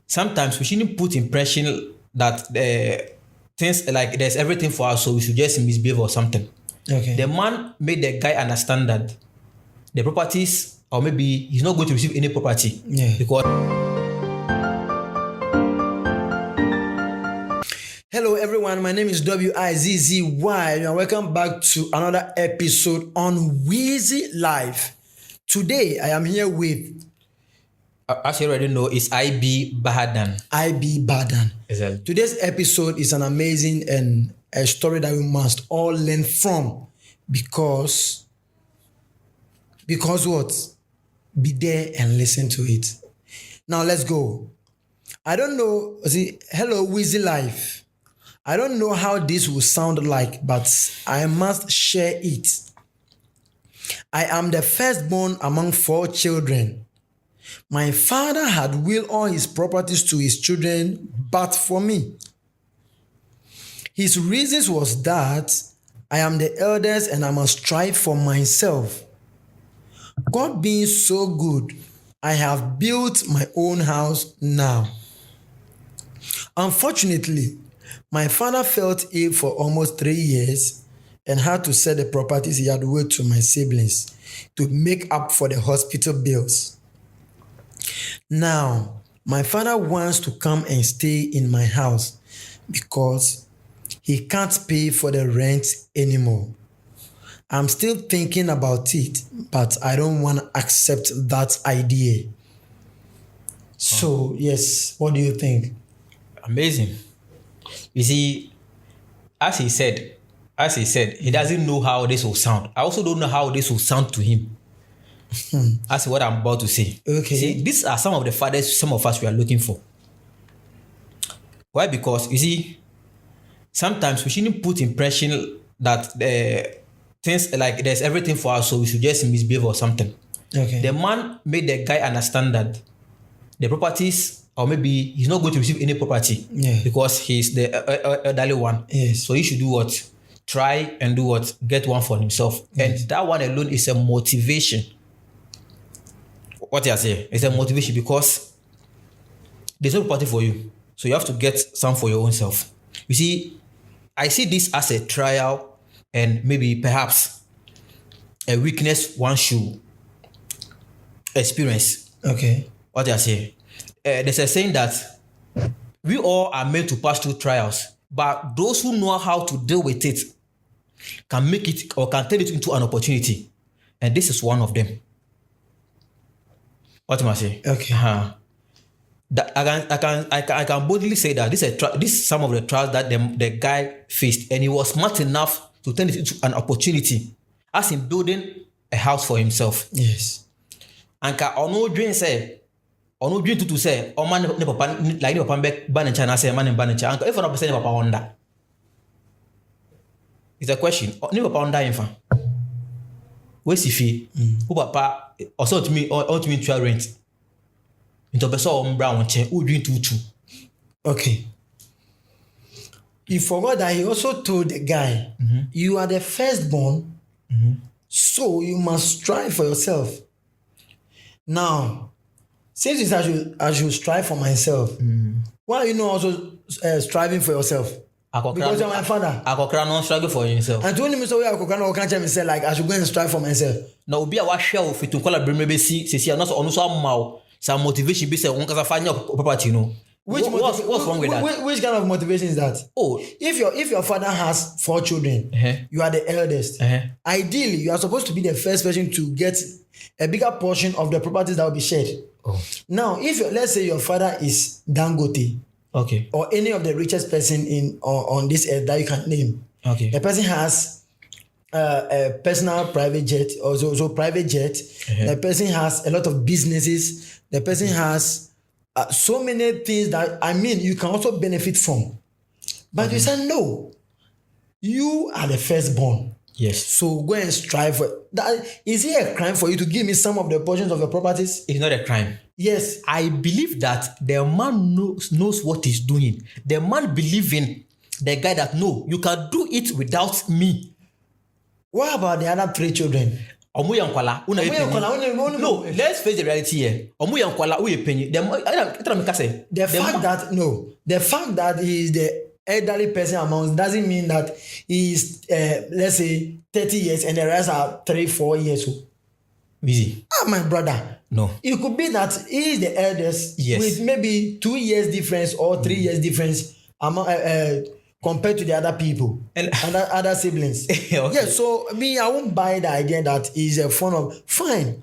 sometimes we shouldn't put impression that things like there's everything for us, so we should just misbehave or something. Okay. The man made the guy understand that the properties, or maybe he's not going to receive any property. Yeah. Because Hello everyone, my name is WIZZY and welcome back to another episode on Weezy Life. Today I am here with as you already know, it's IB Bahadan. IB Badan. Exactly. Today's episode is an amazing and a story that we must all learn from because what? Be there and listen to it. Now let's go. I don't know, hello Weezy Life. I don't know how this will sound like, but I must share it. I am the firstborn among 4 children. My father had willed all his properties to his children, but for me. His reasons was that I am the eldest and I must strive for myself. God being so good, I have built my own house now. Unfortunately, my father felt ill for almost 3 years and had to sell the properties he had willed to my siblings to make up for the hospital bills. Now, my father wants to come and stay in my house because he can't pay for the rent anymore. I'm still thinking about it, but I don't want to accept that idea. So, yes, what do you think? Amazing. You see, as he said, he doesn't know how this will sound. I also don't know how this will sound to him. That's what I'm about to say. Okay. See, these are some of the fathers some of us we are looking for. Why? Because, you see, sometimes we shouldn't put impression that things like there's everything for us, so we should just misbehave or something. Okay. The man made the guy understand that the properties, or maybe he's not going to receive any property. Yeah. Because he's the elderly one. Yes. So he should do what? Try and do what? Get one for himself. Yes. And that one alone is a motivation. What I say? It's a motivation because there's no property for you. So you have to get some for your own self. You see, I see this as a trial and maybe perhaps a weakness one should experience. Okay. What I say? There's a saying that we all are meant to pass through trials, but those who know how to deal with it can make it or can turn it into an opportunity. And this is one of them. What am I saying? Okay. That I can boldly say that this is some of the trials that the guy faced, and he was smart enough to turn it into an opportunity, as in building a house for himself. Yes. And ono dream say, ono dream to say, oh man, ne papa like ne papa back ban in China say man in ban in China. If not person ne papa under. It's a question. Ne papa under infa. Where's the fee? Who papa also to me to rent. Into person umbra on chair. Who dream to. Okay. You forgot that he also told the guy, you are the firstborn, so you must strive for yourself. Now, since it's I should strive for myself, why are you not also striving for yourself? Because you're my father. Akokra no struggle for himself. And to him so Akokra no can't say like I should go and strive for myself. Now be a share of it to call a breme see not on some motivation be say one kasa fanya property no. What's wrong with that? Which kind of motivation is that? Oh, if your father has 4 children, you are the eldest. Ideally, you are supposed to be the first person to get a bigger portion of the properties that will be shared. Oh. Now, let's say your father is Dangote, okay, or any of the richest person on this earth that you can name. Okay. The person has a personal private jet, or so private jet. The person has a lot of businesses. The person has so many things that you can also benefit from. But you said no. You are the firstborn. Yes. So go and strive for that. Is it a crime for you to give me some of the portions of your properties? It's not a crime. Yes. I believe that the man knows what he's doing. The man believes in the guy that no, you can do it without me. What about the other 3 children? Omu yankwala, una ye penny. No, let's face the reality here. Omu yankwala, uye penny. The fact that he is the elderly person among doesn't mean that he is, let's say, 30 years and the rest are 3-4 years old. Easy. My brother. No. It could be that he is the eldest with maybe 2 years difference or 3 years difference among compared to the other people and other siblings. Okay. Yeah, so I won't buy the idea that he's a fun of fine.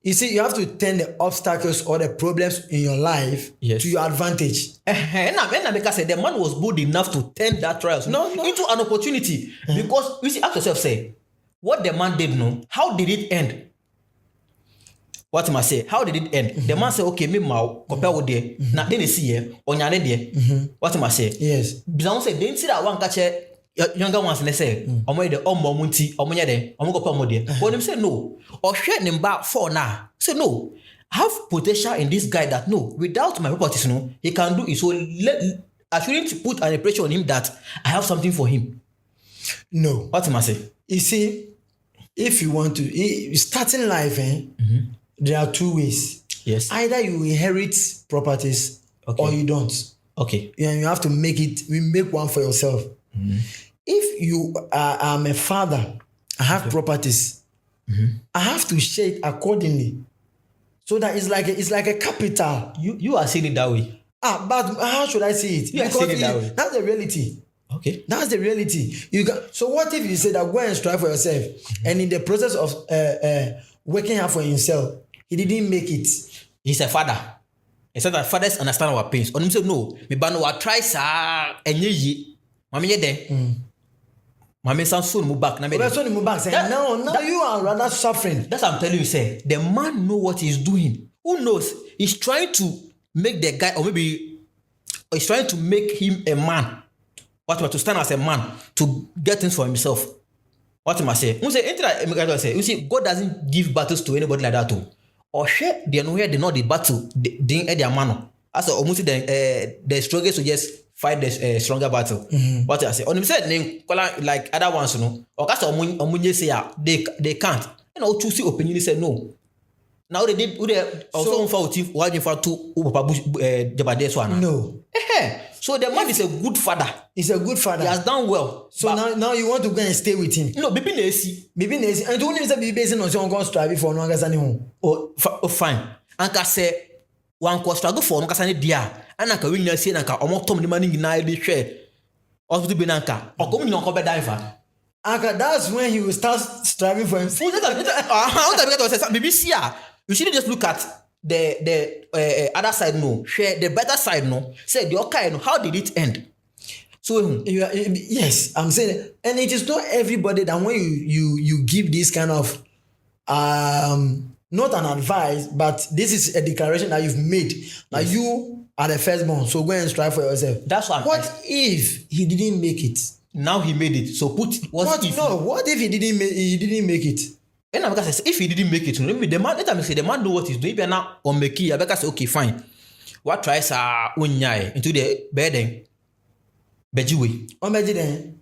You see, you have to turn the obstacles or the problems in your life to your advantage. And because the man was good enough to turn that trials into an opportunity. Because you see, ask yourself, say, what the man did how did it end? What am I say? How did it end? The man said, okay, me mau compare with there. Now then they see here, onyane there. What am I say? Yes. Bizarre say, they see that one catch younger ones and they say, omo de omo munti, omo nyade, omo go pa omo there. But them say no. Or share them back for now. Say no. I have potential in this guy that no, without my properties, he can do it. So I shouldn't put an impression on him that I have something for him. No. What am I say? You see, if you want to starting life, there are 2 ways. Yes. Either you inherit properties or you don't. Okay. And you have to make one for yourself. If you are a father, I have properties. I have to share it accordingly. So that it's like a capital. You are seeing it that way. But how should I see it? You are seeing it that way. That's the reality. Okay. That's the reality. So what if you say that go and strive for yourself, and in the process of working hard for himself, he didn't make it? He's a father. He said that fathers understand our pains. On him say no, me ba no wa try sa enye yi. Mama ye den. Mama san so mu back na me. So mu back say now you are rather suffering. That's what I'm telling you, say. The man know what he's doing. Who knows? He's trying to make the guy, or maybe he's trying to make him a man. What to stand as a man to get things for himself. What am I say? You see, God doesn't give battles to anybody like that too. Or share they know where they know the battle, they their man. As almost the strongest to just fight the stronger battle. What I say? On him said name like other ones, or cast omunye say they can't. Choose opinion say no. Now they did also for to Jabade Swana. No. So the man is a good father. He's a good father. He has done well. So now you want to go and stay with him? No, Bibi Nesi. And to only say Bibi based on your own struggle for no home. Oh, fine. Anka say one cost struggle for no kasani dia. Anka win na say anka omo tom the money na dey share. Hospital be nanka. Okomu ni onko be diver. Anka, that's when he will start striving for himself. Bibi sia. You shouldn't just look at the other side, no. Share the better side, no. Say the okay, no. How did it end? So yes, I'm saying, and it is not everybody that when you give this kind of not an advice, but this is a declaration that you've made. Like you are the firstborn, so go and strive for yourself. That's what if he didn't make it? Now he made it. So what if he didn't make it? And because if he didn't make it, the man, let me say the man know what he's doing. If now on make it, I say okay, fine. What tries are unyai into the bedding? Bejiwe. On Beji then.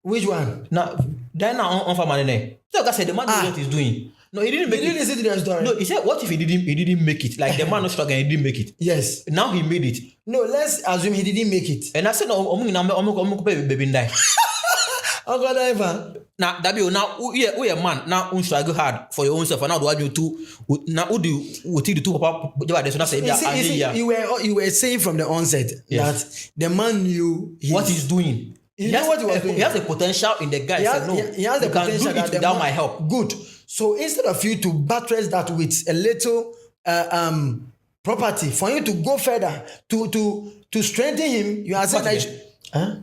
Which one? Now, then on for money. So I said the man knows what he's doing. No, he didn't make it. Listen to the story. No, he said what if he didn't make it? Like the man was struggling, he didn't make it. Yes. Now he made it. No, let's assume he didn't make it. And I said no, I'm baby die. Uncle Diver. Now, now, we a man. Now, struggle hard for your own self. And now, do you do? Now, who do you do to papa? You were saying from the onset that the man knew what he's doing. He knew what he was doing. He has the potential in the guy. He has the potential that without my help. Good. So instead of you to buttress that with a little property, for you to go further to strengthen him, you are saying like.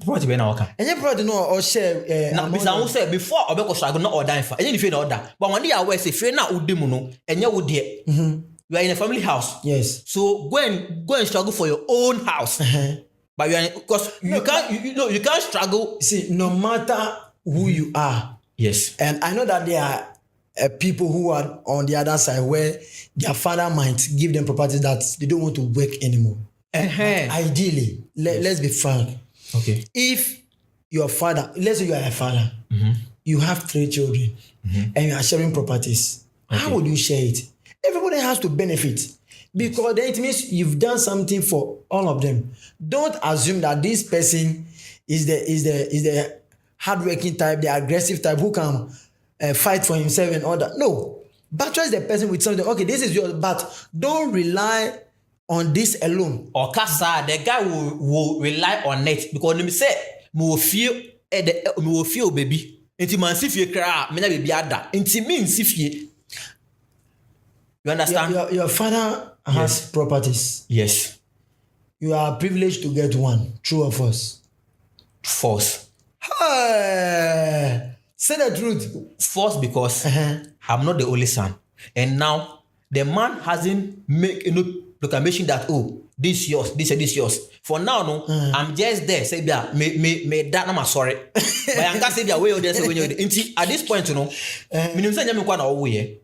Property be na waka. Enye property no or share na bisa won say before obeko struggle no order fa. Enye ni fe na order. But when they are aware say fe na udem no, enye wo de. You are in a family house. Yes. So go and struggle for your own house. But you are because you can't struggle. See, no matter who you are. Yes. And I know that there are people who are on the other side where their father might give them property that they don't want to work anymore. Ideally, let's be frank. Okay. If your father, let's say you are a father, you have 3 children and you are sharing properties. How would you share it? Everybody has to benefit because then it means you've done something for all of them. Don't assume that this person is the hardworking type, the aggressive type who can fight for himself and all that. No, buttress the person with something. Okay, this is yours, but don't rely on this alone. Or Kasa, the guy will rely on it because me say me will feel baby. Inti man si fie kra me na baby ada. Inti me si fie. You understand? Your father has properties. Yes. You are privileged to get one. True or false? False. Hey, say the truth. False because I'm not the only son. And now the man hasn't make proclamation that this yours, this yours. For now, no, I'm just there. Say me that I'm sorry. But I can't say way there say when you at this point, you know, me say nyame kwa na wo ye.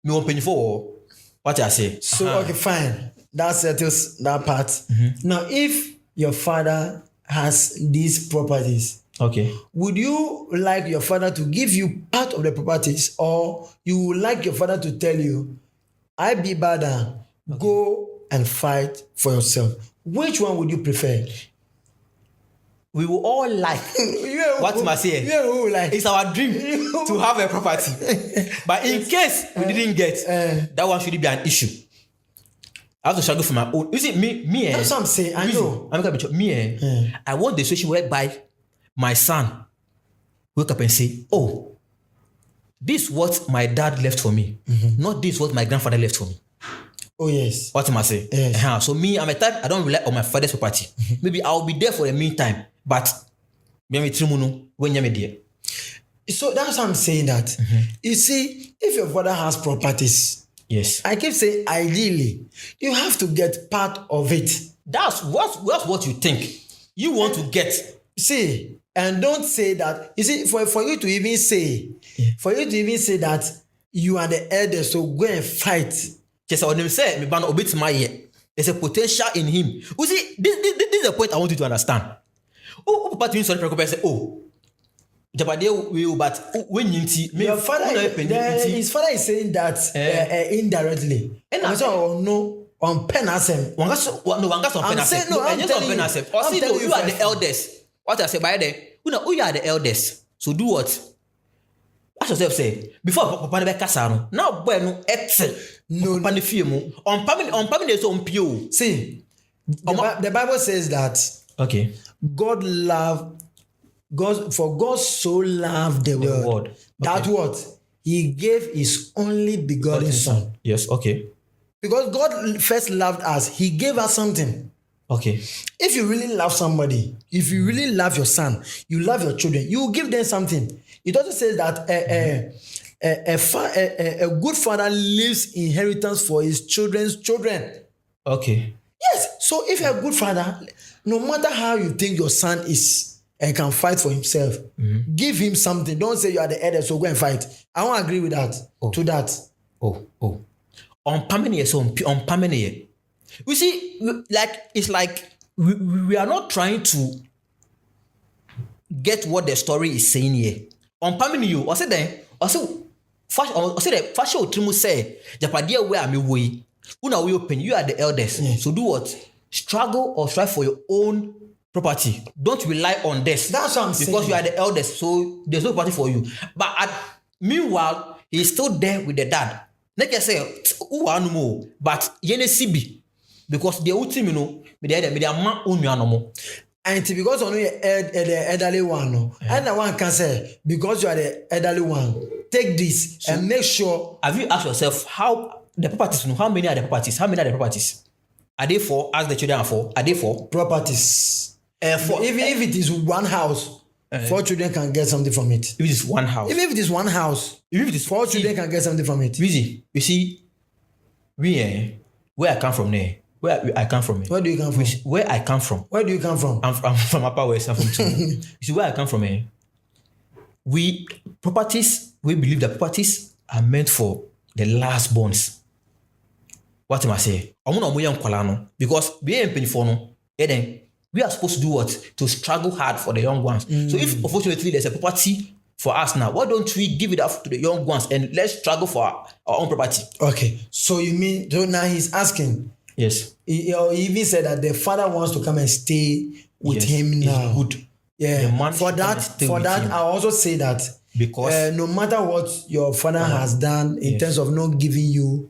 Me won penny for what I say. So okay, fine. That settles that part. Now, if your father has these properties, okay, would you like your father to give you part of the properties, or you would like your father to tell you, I be bad, go and fight for yourself? Which one would you prefer? We will all like what must say. Like. It's our dream to have a property. But in case we didn't get, that one shouldn't be an issue. I have to struggle for my own. You see, me. That's what I'm saying. I know. I want the situation whereby my son wake up and say, "Oh, this is what my dad left for me, not this is what my grandfather left for me." Oh yes. What am I saying? Yes. So me, I'm a type I don't rely on my father's property. Maybe I'll be there for the meantime, but so that's why I'm saying that. You see, if your father has properties, yes, I keep saying ideally you have to get part of it. That's what you think you want to get. See, and don't say that. You see, for you to even say, that you are the elder, so go and fight. Just when say me ban obit my year. There's a potential in him. You see, this is the point I want you to understand. But you sorry say, but when you see your father, his father is saying that indirectly. And so no on pen asem. No, I'm saying no. I'm telling you. You are the eldest. What I say by there, you are the eldest. So do what? Ask yourself, say, before Papa never Casano, now boy no excel. No, Papa film on Pammy is on Pio. See, the Bible says that okay, for God so loved the world. Okay. That what? He gave his only begotten son. Yes, okay. Because God first loved us, he gave us something. Okay. If you really love somebody, if you really love your son, you love your children, you will give them something. It also says that a good father leaves inheritance for his children's children. Okay. Yes. So if you're a good father, no matter how you think your son is and can fight for himself, give him something. Don't say you are the elder, so go and fight. I won't agree with that. To that. On permanent. You see, it's like we are not trying to get what the story is saying here. On permanent, you also then also the fashion trimu say Japadia where I'm away. Una we open. You are the eldest, so do what? Struggle or strive for your own property. Don't rely on this. That's what I'm saying. Because you are the eldest, so there's no property for you. But meanwhile, he's still there with the dad. Like I say, but yene sibi. Because the ultimate, me ama unuanomo. And because only the elderly one, no, and the one can say because you are the elderly one, take this and make sure. Have you asked yourself how the properties? How many are the properties? How many are the properties? Are they for? As the children are for? Are they for properties? Even if it is one house, 4 children can get something from it. If it is one house, even if it is one house, if it is 4 children can get something from it. You see, where I come from there. Where I come from. Where do you come from? Where I come from. Where do you come from? I'm from Upper West. I'm from Tumu. You see where I come from. We believe that properties are meant for the last borns. What am I saying? Because we ain't paying for no. Then we are supposed to do what? To struggle hard for the young ones. So if unfortunately there's a property for us now. Why don't we give it up to the young ones and let's struggle for our own property? Okay. So you mean, so now he's asking, Yes. he even said that the father wants to come and stay with Yes, him it's now. good. Yeah. The man For should come and that, stay with him. I also say that Because no matter what your father has done in Yes. terms of not giving you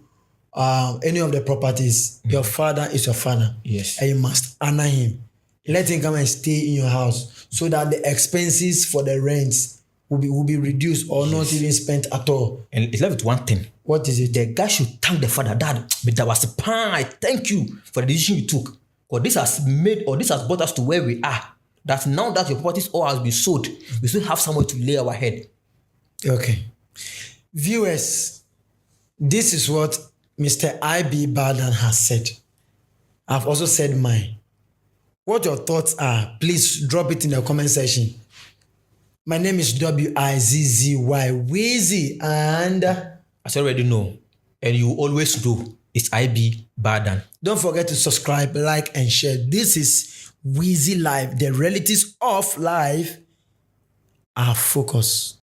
any of the properties, your father is your father. Yes. And you must honor him. Let him come and stay in your house so that the expenses for the rents will be reduced or not even spent at all. and it's left with one thing. What is it? The guy should thank the father. Dad, but that was a pan. I thank you for the decision you took. Because this has brought us to where we are. That now that your properties all has been sold, we still have somewhere to lay our head. Okay. Viewers, this is what Mr. I.B. Badan has said. I've also said mine. What your thoughts are, please drop it in the comment section. My name is Wizzy, Wheezy, and As you already know, and you always know, it's IB Badan. don't forget to subscribe, like, and share. This is Wheezy Life. The realities of life are focus.